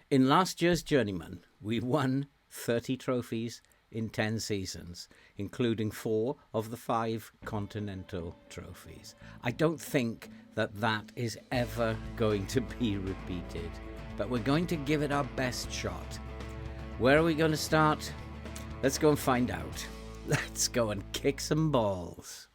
In last year's Journeyman, we won 30 trophies in 10 seasons, including 4 of the 5 continental trophies. I don't think that is ever going to be repeated, but we're going to give it our best shot. Where are we going to start? Let's go and find out. Let's go and kick some balls.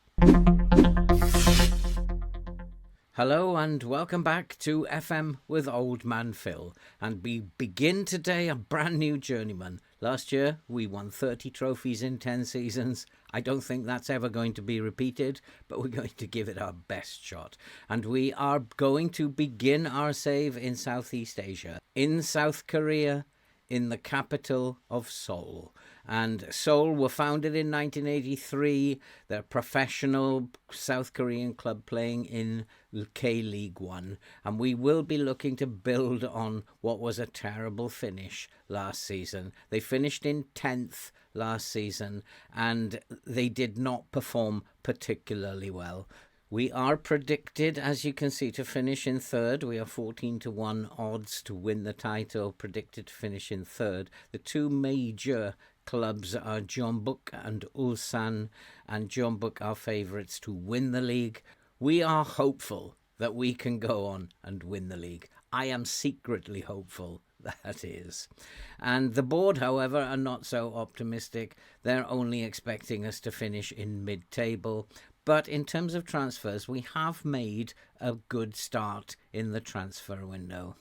Hello and welcome back to FM with Old Man Phil, and we begin today a brand new Journeyman. Last year we won 30 trophies in 10 seasons. I don't think that's ever going to be repeated, but we're going to give it our best shot. And we are going to begin our save in Southeast Asia, in South Korea, in the capital of Seoul. And Seoul were founded in 1983. They're a professional South Korean club playing in K-League 1. And we will be looking to build on what was a terrible finish last season. They finished in 10th last season, and they did not perform particularly well. We are predicted, as you can see, to finish in third. We are 14-1 odds to win the title, predicted to finish in third. The two major clubs are Jeonbuk and Ulsan, and Jeonbuk are favourites to win the league. We are hopeful that we can go on and win the league. I am secretly hopeful, that is. And the board, however, are not so optimistic. They're only expecting us to finish in mid-table. But in terms of transfers, we have made a good start in the transfer window.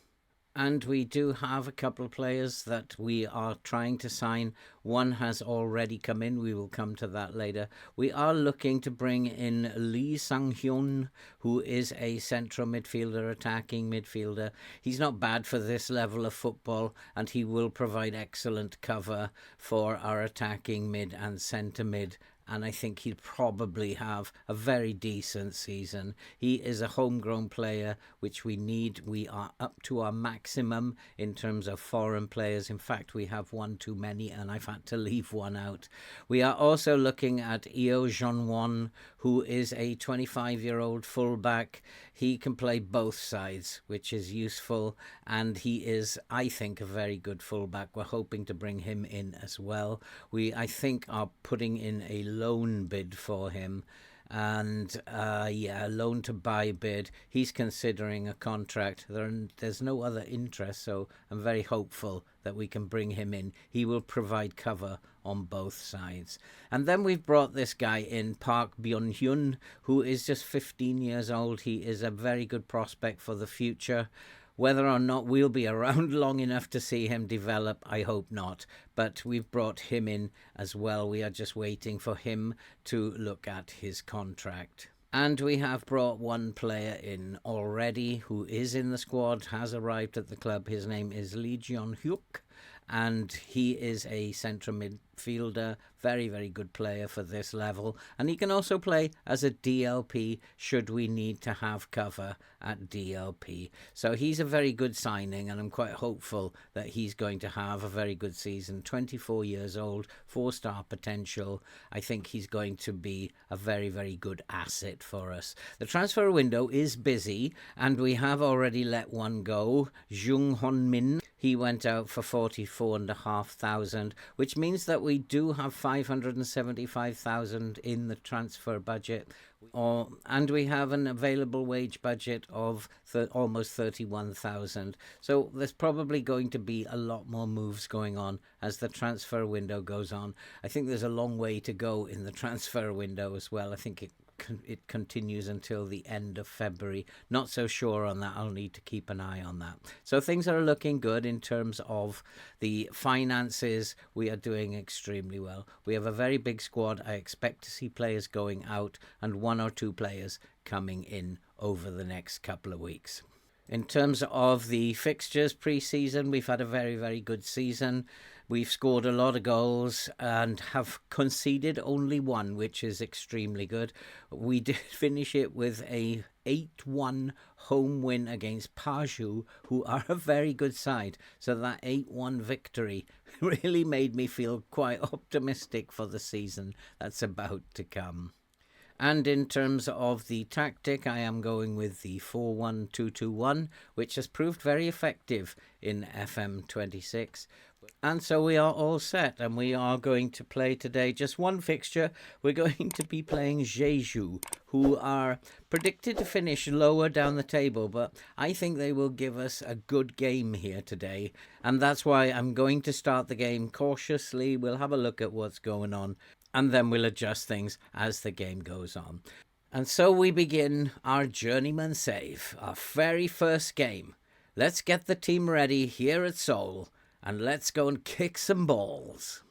And we do have a couple of players that we are trying to sign. One has already come in. We will come to that later. We are looking to bring in Lee Sang-hyun, who is a central midfielder, attacking midfielder. He's not bad for this level of football, and he will provide excellent cover for our attacking mid and centre mid. And I think he'll probably have a very decent season. He is a homegrown player, which we need. We are up to our maximum in terms of foreign players. In fact, we have one too many, and I've had to leave one out. We are also looking at Eo Jeon-won, who is a 25-year-old fullback. He can play both sides, which is useful, and he is, I think, a very good fullback. We're hoping to bring him in as well. We, I think, are putting in a loan bid for him, and a loan to buy bid. He's considering a contract. There's no other interest, so I'm very hopeful that we can bring him in. He will provide cover on both sides. And then we've brought this guy in, Park Byung-hyun, who is just 15 years old. He is a very good prospect for the future. Whether or not we'll be around long enough to see him develop, I hope not. But we've brought him in as well. We are just waiting for him to look at his contract. And we have brought one player in already who is in the squad, has arrived at the club. His name is Lee Jeon-hyuk, and he is a central midfielder, very, very good player for this level. And he can also play as a DLP should we need to have cover at DLP. So he's a very good signing, and I'm quite hopeful that he's going to have a very good season. 24 years old, 4-star potential. I think he's going to be a very, very good asset for us. The transfer window is busy, and we have already let one go. Jung Hon-min, he went out for 44,500, which means that we do have 575,000 in the transfer budget, and we have an available wage budget of almost 31,000. So there's probably going to be a lot more moves going on as the transfer window goes on. I think there's a long way to go in the transfer window as well. I think it continues until the end of February. Not so sure on that. I'll need to keep an eye on that. So things are looking good in terms of the finances. We are doing extremely well. We have a very big squad. I expect to see players going out and 1 or 2 players coming in over the next couple of weeks. In terms of the fixtures pre-season, we've had a very, very good season. We've scored a lot of goals and have conceded only 1, which is extremely good. We did finish it with a 8-1 home win against Paju, who are a very good side. So that 8-1 victory really made me feel quite optimistic for the season that's about to come. And in terms of the tactic, I am going with the 4-1-2-2-1, which has proved very effective in FM26. And so we are all set, and we are going to play today just one fixture. We're going to be playing Jeju, who are predicted to finish lower down the table, but I think they will give us a good game here today. And that's why I'm going to start the game cautiously. We'll have a look at what's going on, and then we'll adjust things as the game goes on. And so we begin our Journeyman save, our very first game. Let's get the team ready here at Seoul, and let's go and kick some balls.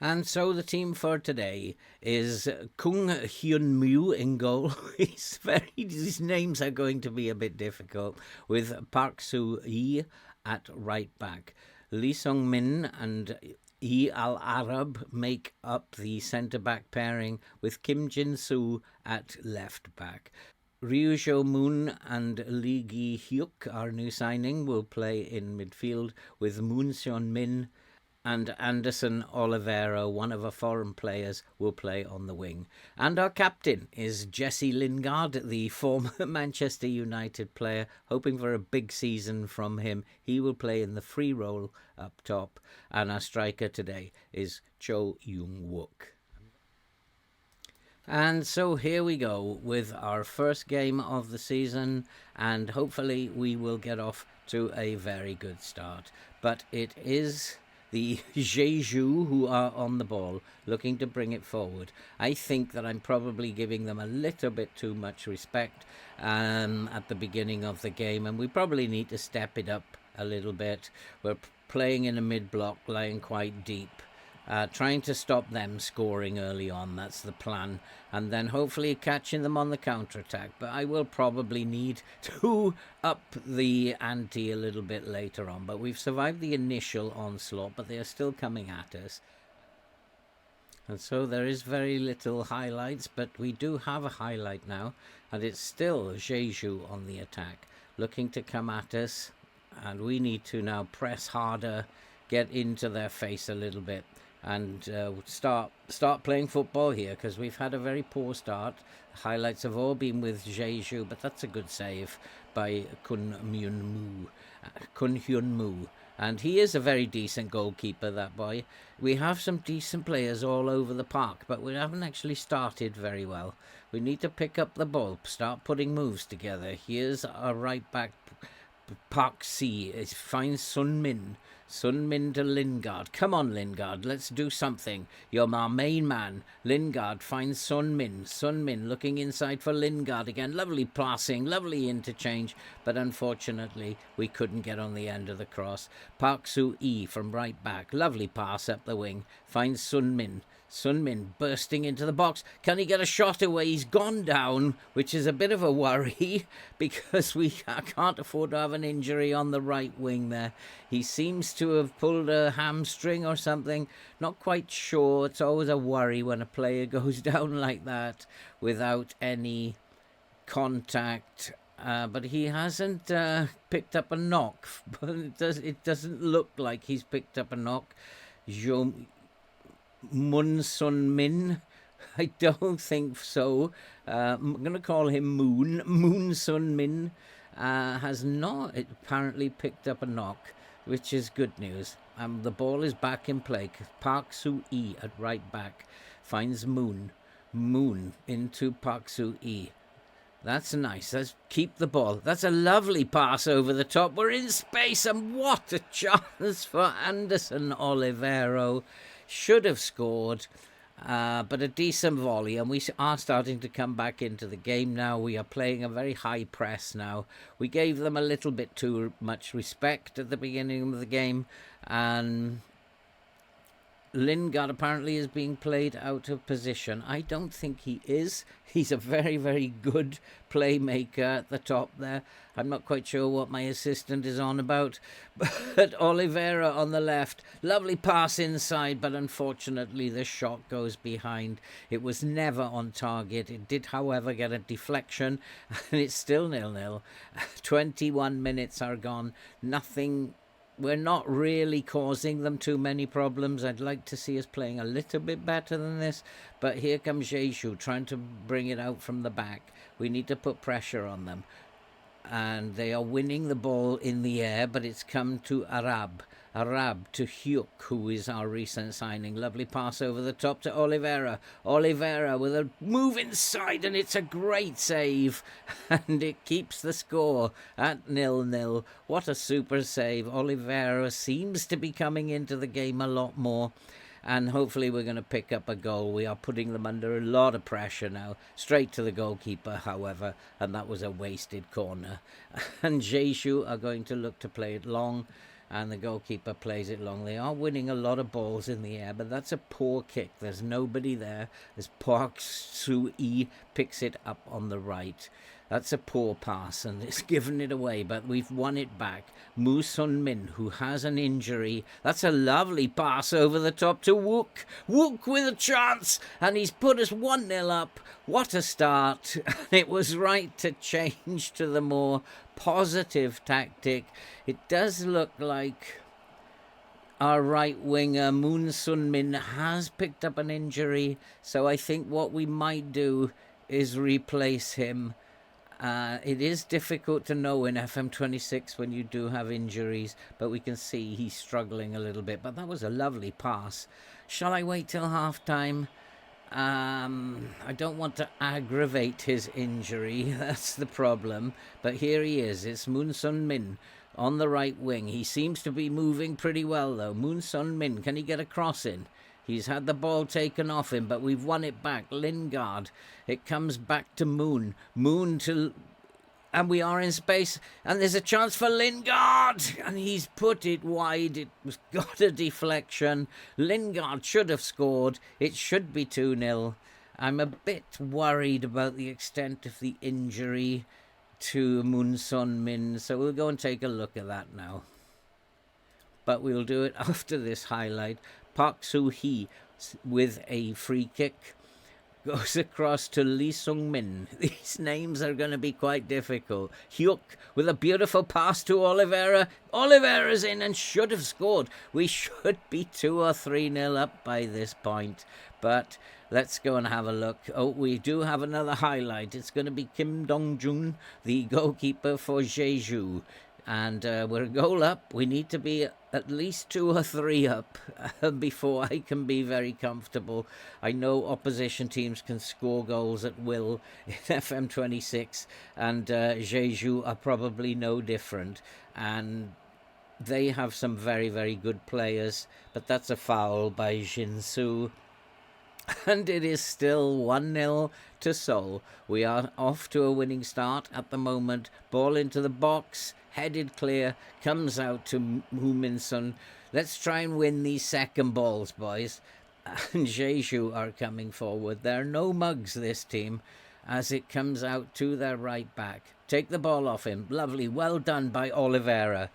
And so the team for today is Kung Hyun Mu in goal. These names are going to be a bit difficult, with Park Soo Hee at right back. Lee Sung Min and Yi Al Arab make up the centre-back pairing, with Kim Jin-soo at left-back. Ryu Jo Moon and Lee Gi-hyuk, our new signing, will play in midfield, with Moon Seon Min and Anderson Oliveira, one of our foreign players, will play on the wing. And our captain is Jesse Lingard, the former Manchester United player, hoping for a big season from him. He will play in the free role up top. And our striker today is Cho Young-wook. And so here we go with our first game of the season, and hopefully we will get off to a very good start. But it is the Jeju who are on the ball, looking to bring it forward. I think that I'm probably giving them a little bit too much respect at the beginning of the game, and we probably need to step it up a little bit. We're playing in a mid-block, lying quite deep. Trying to stop them scoring early on, that's the plan, and then hopefully catching them on the counter-attack. But I will probably need to up the ante a little bit later on. But we've survived the initial onslaught, but they are still coming at us. And so there is very little highlights, but we do have a highlight now, and it's still Jeju on the attack, looking to come at us, and we need to now press harder, get into their face a little bit, and start playing football here, because we've had a very poor start. Highlights have all been with Jeju, but that's a good save by Kun Hyun Mu. And he is a very decent goalkeeper, that boy. We have some decent players all over the park, but we haven't actually started very well. We need to pick up the ball, start putting moves together. Here's our right back, Park Si. It finds Sun Min. Sun Min to Lingard. Come on, Lingard, let's do something. You're my main man. Lingard finds Sun Min. Sun Min looking inside for Lingard again. Lovely passing, lovely interchange, but unfortunately we couldn't get on the end of the cross. Park Soo Hee from right back. Lovely pass up the wing. Finds Sun Min. Sun Min bursting into the box. Can he get a shot away? He's gone down, which is a bit of a worry because we can't afford to have an injury on the right wing there. He seems to have pulled a hamstring or something. Not quite sure. It's always a worry when a player goes down like that without any contact. But he hasn't picked up a knock. But it doesn't look like he's picked up a knock. Moon Sun Min, I don't think so. I'm going to call him Moon. Moon Sun Min has not apparently picked up a knock, which is good news. The ball is back in play. Park Soo Hee at right back finds Moon. Moon into Park Soo Hee. That's nice. Let's keep the ball. That's a lovely pass over the top. We're in space, and what a chance for Anderson Oliveira. Should have scored, but a decent volley, and we are starting to come back into the game now. We are playing a very high press now. We gave them a little bit too much respect at the beginning of the game, and Lingard apparently is being played out of position. I don't think he is. He's a very, very good playmaker at the top there. I'm not quite sure what my assistant is on about. But Oliveira on the left. Lovely pass inside, but unfortunately the shot goes behind. It was never on target. It did, however, get a deflection, and it's still 0-0. 21 minutes are gone. Nothing we're not really causing them too many problems. I'd like to see us playing a little bit better than this. But here comes Jeju trying to bring it out from the back. We need to put pressure on them. And they are winning the ball in the air, but it's come to Arab to Hyuk, who is our recent signing. Lovely pass over the top to Oliveira with a move inside, and it's a great save, and it keeps the score at 0-0. What a super save. Oliveira seems to be coming into the game a lot more, and hopefully we're going to pick up a goal. We are putting them under a lot of pressure now. Straight to the goalkeeper, however, and that was a wasted corner. And Jeju are going to look to play it long, and the goalkeeper plays it long. They are winning a lot of balls in the air, but that's a poor kick. There's nobody there. As Park Soo-yi picks it up on the right. That's a poor pass, and it's given it away, but we've won it back. Moo Sun-min, who has an injury. That's a lovely pass over the top to Wook. Wook with a chance, and he's put us 1-0 up. What a start. It was right to change to the more positive tactic. It does look like our right winger, Moon Sun-min, has picked up an injury, so I think what we might do is replace him. It is difficult to know in FM26 when you do have injuries, but we can see he's struggling a little bit. But that was a lovely pass. Shall I wait till half-time? I don't want to aggravate his injury. That's the problem. But here he is. It's Moon Sun-min on the right wing. He seems to be moving pretty well, though. Moon Sun-min, can he get a cross in? He's had the ball taken off him, but we've won it back. Lingard. It comes back to Moon. And we are in space. And there's a chance for Lingard. And he's put it wide. It was got a deflection. Lingard should have scored. It should be 2-0. I'm a bit worried about the extent of the injury to Moon Sun-min. So we'll go and take a look at that now. But we'll do it after this highlight. Park Soo-hee with a free kick goes across to Lee Sung-min. These names are going to be quite difficult. Hyuk with a beautiful pass to Oliveira. Oliveira's in and should have scored. We should be 2 or 3-0 up by this point. But let's go and have a look. Oh, we do have another highlight. It's going to be Kim Dong-jun, the goalkeeper for Jeju. And we're a goal up. We need to be at least 2 or 3 up before I can be very comfortable. I know opposition teams can score goals at will in FM26, and Jeju are probably no different. And they have some very, very good players, but that's a foul by Jin-soo. And it is still 1-0 to Seoul. We are off to a winning start at the moment. Ball into the box. Headed clear, comes out to Min-sun. Let's try and win these second balls, boys. And Jeju are coming forward. There are no mugs, this team, as it comes out to their right back. Take the ball off him. Lovely, well done by Oliveira.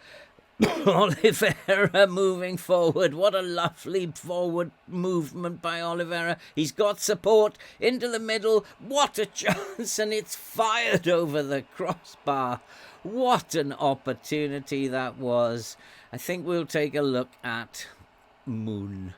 Oliveira moving forward. What a lovely forward movement by Oliveira. He's got support into the middle. What a chance, and it's fired over the crossbar. What an opportunity that was. I think we'll take a look at Moon.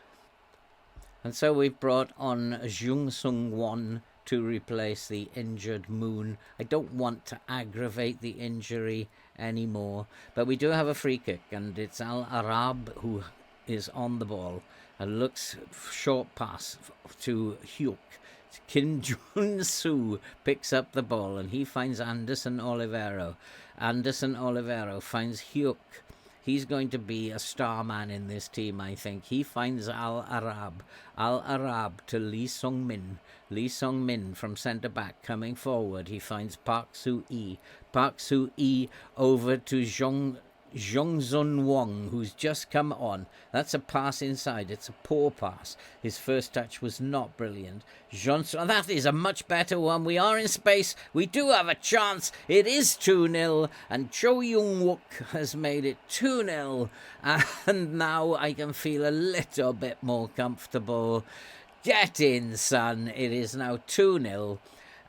And so we've brought on Jung Sung-won to replace the injured Moon. I don't want to aggravate the injury anymore, but we do have a free kick, and it's Al Arab who is on the ball and looks short pass to Hyuk. Kim Jun-soo picks up the ball, and he finds Anderson Oliveira. Anderson Oliveira finds Hyuk. He's going to be a star man in this team, I think. He finds Al Arab. Al Arab to Lee Sung-min. Lee Sung-min from centre-back coming forward. He finds Park Soo-yi. Park Soo-yi over to Jong-sun Wong, who's just come on. That's a pass inside. It's a poor pass. His first touch was not brilliant. That is a much better one. We are in space. We do have a chance. It is 2-0, and Cho Young-wook has made it 2-0. And now I can feel a little bit more comfortable. Get in, son. It is now 2-0.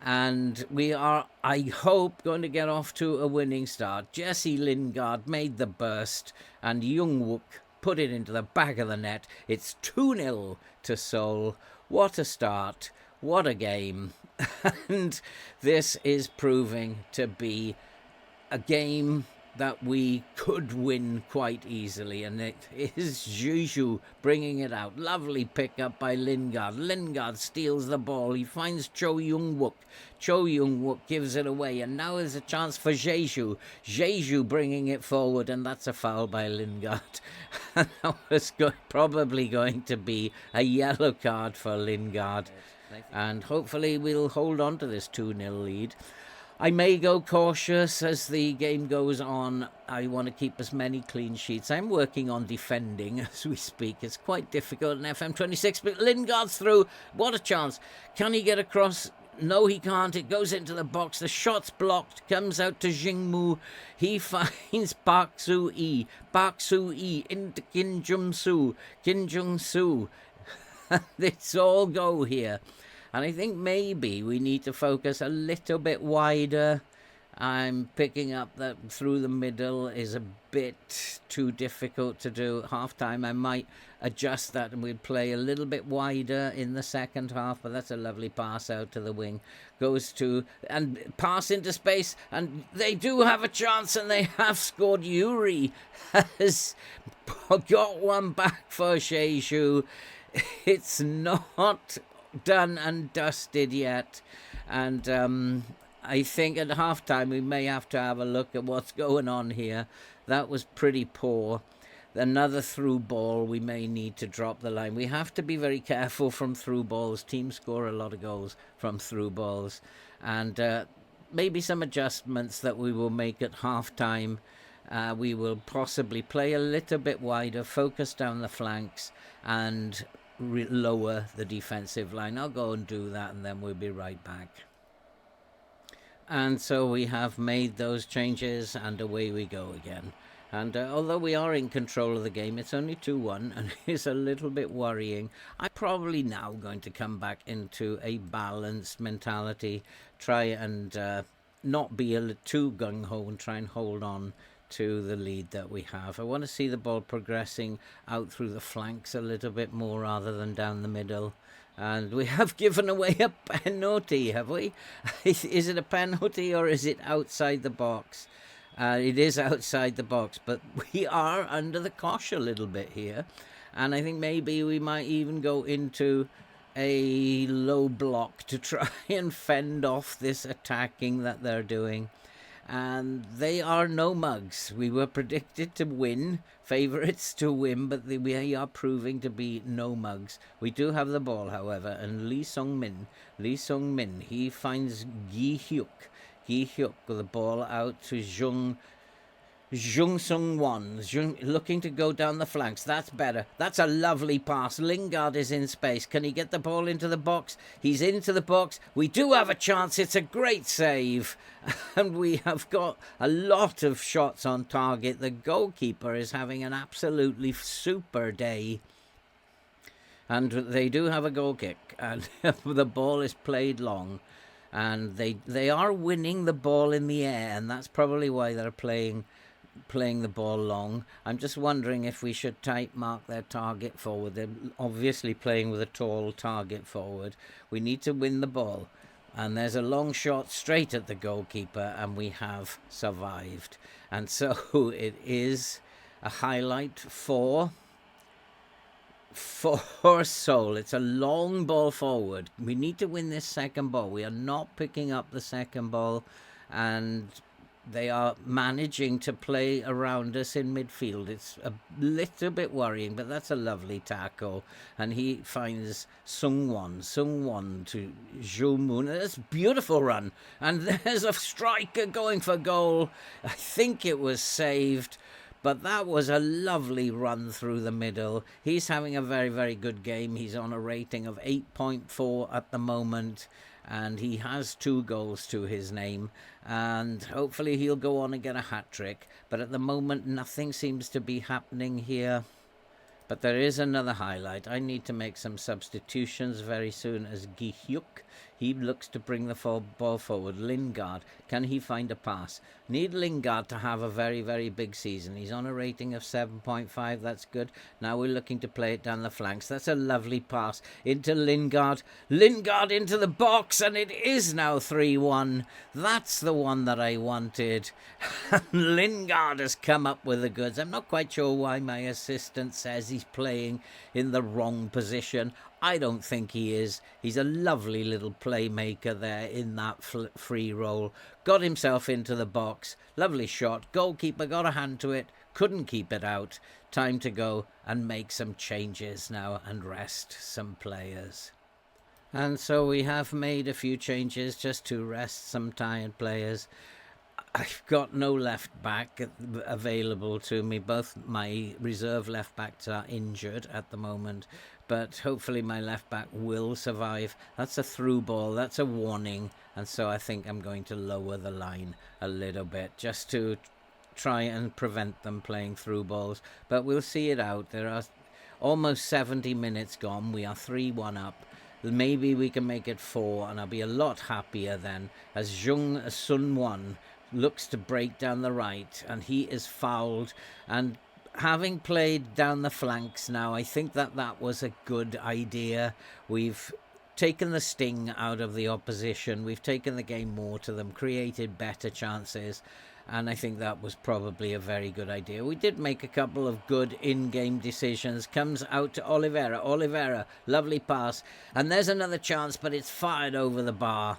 And we are, I hope, going to get off to a winning start. Jesse Lingard made the burst, and Jungwook put it into the back of the net. It's 2-0 to Seoul. What a start. What a game. And this is proving to be a game that we could win quite easily, and it is Juju bringing it out. Lovely pick up by Lingard. Lingard steals the ball. He finds Cho Young-wook. Cho Young-wook gives it away, and now is a chance for Jeju. Jeju bringing it forward, and that's a foul by Lingard. And that was probably going to be a yellow card for Lingard, and hopefully we'll hold on to this 2-0 lead. I may go cautious as the game goes on. I want to keep as many clean sheets. I'm working on defending as we speak. It's quite difficult in FM26, but Lingard's through. What a chance. Can he get across? No, he can't. It goes into the box. The shot's blocked. Comes out to Jingmu. He finds Park Soo-yi. Park Soo-yi into Kim Jung-soo. Kim Jung-soo. It's all go here. And I think maybe we need to focus a little bit wider. I'm picking up that through the middle is a bit too difficult to do. Half-time, I might adjust that and we'll play a little bit wider in the second half. But that's a lovely pass out to the wing. Goes to, and pass into space. And they do have a chance, and they have scored. Yuri has got one back for Jeju. It's not done and dusted yet, and I think at halftime we may have to have a look at what's going on here. That was pretty poor. Another through ball. We may need to drop the line. We have to be very careful from through balls. Teams score a lot of goals from through balls, and maybe some adjustments that we will make at halftime. We will possibly play a little bit wider, focus down the flanks, and lower the defensive line. I'll go and do that, and then we'll be right back. And so we have made those changes, and away we go again. And although we are in control of the game, it's only 2-1, and it's a little bit worrying. I'm probably now going to come back into a balanced mentality, try and not be too gung-ho, and try and hold on to the lead that we have. I want to see the ball progressing out through the flanks a little bit more rather than down the middle. And we have given away a penalty, have we? Is it a penalty or is it outside the box? It is outside the box, but we are under the cosh a little bit here. And I think maybe we might even go into a low block to try and fend off this attacking that they're doing. And they are no mugs. We were predicted to win, favourites to win, but we are proving to be no mugs. We do have the ball, however, and Lee Sung-min, he finds Gi Hyuk with the ball out to Jung Sung-won, looking to go down the flanks. That's better. That's a lovely pass. Lingard is in space. Can he get the ball into the box? He's into the box. We do have a chance. It's a great save. And we have got a lot of shots on target. The goalkeeper is having an absolutely super day. And they do have a goal kick. And the ball is played long. And they are winning the ball in the air. And that's probably why they're playing the ball long. I'm just wondering if we should tight mark their target forward. They're obviously playing with a tall target forward. We need to win the ball. And there's a long shot straight at the goalkeeper, and we have survived. And so it is a highlight for Seoul. It's a long ball forward. We need to win this second ball. We are not picking up the second ball, and they are managing to play around us in midfield. It's a little bit worrying, but that's a lovely tackle. And he finds Sung-won to Jo Moon. That's a beautiful run. And there's a striker going for goal. I think it was saved, but that was a lovely run through the middle. He's having a very, very good game. He's on a rating of 8.4 at the moment. And he has 2 goals to his name, and hopefully he'll go on and get a hat-trick. But at the moment, nothing seems to be happening here. But there is another highlight. I need to make some substitutions very soon as Gi Hyuk. He looks to bring the ball forward. Lingard, can he find a pass? Need Lingard to have a very, very big season. He's on a rating of 7.5. That's good. Now we're looking to play it down the flanks. That's a lovely pass into Lingard. Lingard into the box, and it is now 3-1. That's the one that I wanted. Lingard has come up with the goods. I'm not quite sure why my assistant says he's playing in the wrong position. I don't think he is. He's a lovely little playmaker there in that free roll. Got himself into the box. Lovely shot. Goalkeeper got a hand to it. Couldn't keep it out. Time to go and make some changes now and rest some players. And so we have made a few changes just to rest some tired players. I've got no left back available to me. Both my reserve left backs are injured at the moment, but hopefully my left back will survive. That's a through ball. That's a warning. And so I think I'm going to lower the line a little bit just to try and prevent them playing through balls. But we'll see it out. There are almost 70 minutes gone. We are 3-1 up. Maybe we can make it 4, and I'll be a lot happier then, as Jung Sun-won looks to break down the right, and he is fouled. And having played down the flanks now, I think that was a good idea. We've taken the sting out of the opposition. We've taken the game more to them, created better chances, and I think that was probably a very good idea. We did make a couple of good in-game decisions. Comes out to Oliveira. Oliveira, lovely pass. And there's another chance, but it's fired over the bar.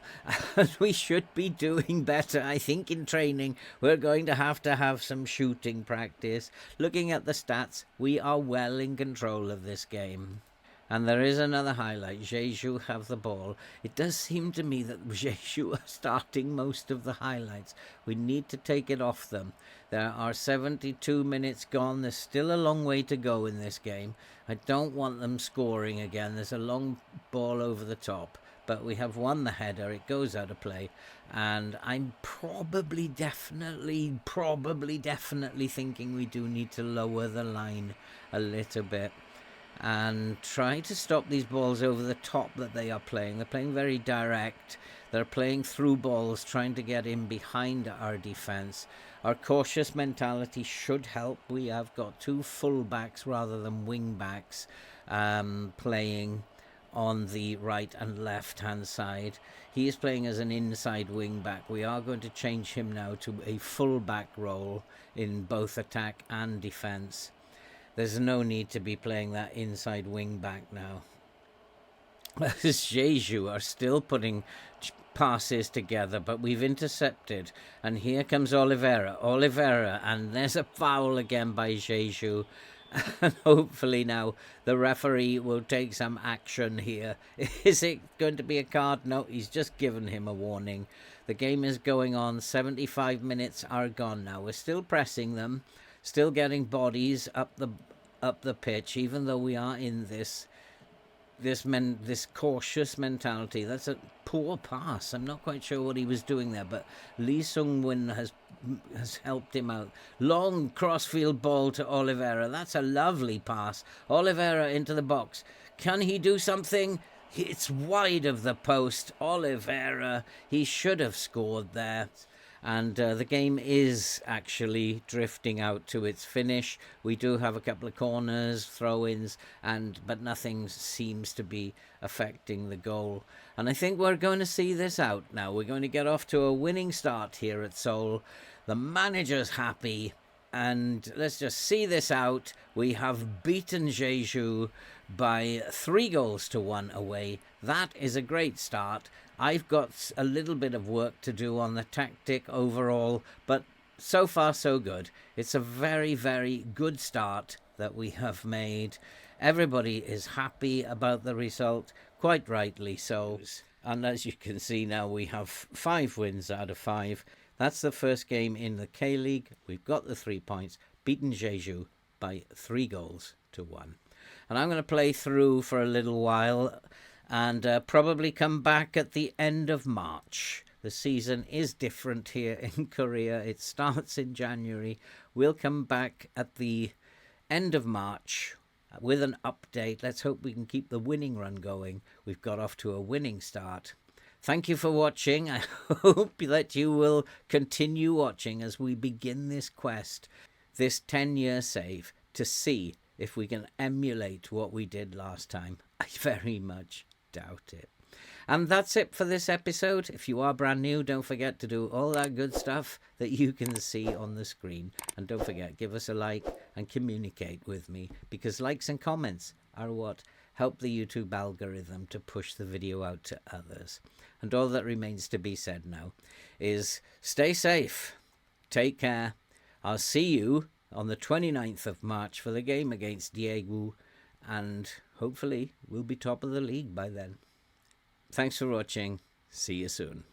We should be doing better. I think in training we're going to have some shooting practice. Looking at the stats, we are well in control of this game. And there is another highlight. Jeju have the ball. It does seem to me that Jeju are starting most of the highlights. We need to take it off them. There are 72 minutes gone. There's still a long way to go in this game. I don't want them scoring again. There's a long ball over the top. But we have won the header. It goes out of play. And I'm probably definitely thinking we do need to lower the line a little bit and try to stop these balls over the top that they are playing. They're playing very direct. They're playing through balls, trying to get in behind our defence. Our cautious mentality should help. We have got 2 full-backs rather than wing-backs playing on the right and left-hand side. He is playing as an inside wing-back. We are going to change him now to a full-back role in both attack and defence. There's no need to be playing that inside wing back now. Jeju are still putting passes together, but we've intercepted. And here comes Oliveira, and there's a foul again by Jeju. And hopefully now the referee will take some action here. Is it going to be a card? No, he's just given him a warning. The game is going on. 75 minutes are gone now. We're still pressing them. Still getting bodies up the pitch, even though we are in this cautious mentality. That's a poor pass. I'm not quite sure what he was doing there, but Lee Sung-win has helped him out. Long crossfield ball to Oliveira. That's a lovely pass. Oliveira into the box. Can he do something? It's wide of the post. Oliveira, he should have scored there. And the game is actually drifting out to its finish. We do have a couple of corners, throw-ins, but nothing seems to be affecting the goal. And I think we're going to see this out now. We're going to get off to a winning start here at Seoul. The manager's happy. And let's just see this out. We have beaten Jeju by 3-1 away. That is a great start. I've got a little bit of work to do on the tactic overall, but so far so good. It's a very, very good start that we have made. Everybody is happy about the result, quite rightly so. And as you can see now, we have 5 wins out of 5. That's the first game in the K-League. We've got the 3 points, beaten Jeju by 3-1. And I'm going to play through for a little while and probably come back at the end of March. The season is different here in Korea. It starts in January. We'll come back at the end of March with an update. Let's hope we can keep the winning run going. We've got off to a winning start. Thank you for watching. I hope that you will continue watching as we begin this quest, this 10-year save, to see if we can emulate what we did last time. I very much doubt it. And that's it for this episode. If you are brand new, don't forget to do all that good stuff that you can see on the screen. And don't forget, give us a like and communicate with me, because likes and comments are what help the YouTube algorithm to push the video out to others. And all that remains to be said now is stay safe, take care. I'll see you on the 29th of March for the game against Diego, and hopefully we'll be top of the league by then. Thanks for watching. See you soon.